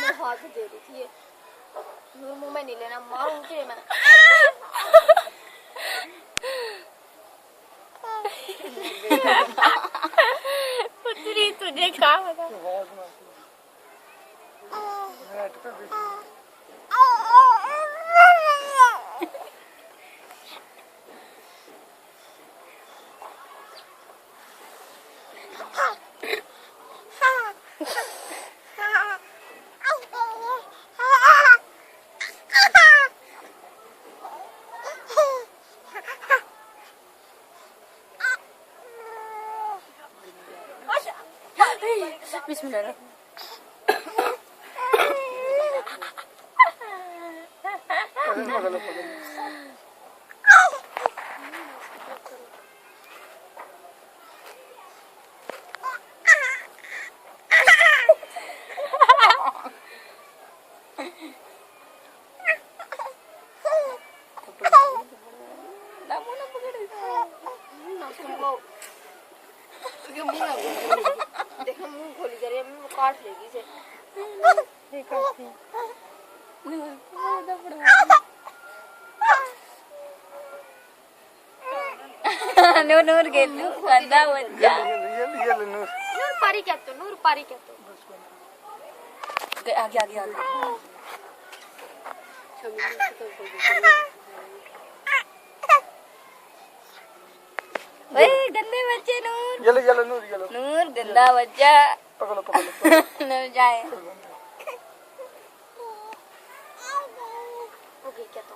मैं हाथ दे रही थी। नूर मुंह में नहीं लेना, मारूंगी मैं। पुत्री तुझे क्या पता? बिस्मिल्लाह। देखो मुंह खोली जा रही है, मुंह काट लेगी इसे। नूर नूर गेलू कंदा बच्चा नूर पारी क्या तो नूर पारी क्या तो आगे आगे आगे ओए गंदे बच्चे नूर येलो येलो नूर येलो नूर गंदा बच्चा पकड़ो पकड़ो नूर जाए ओके क्या तो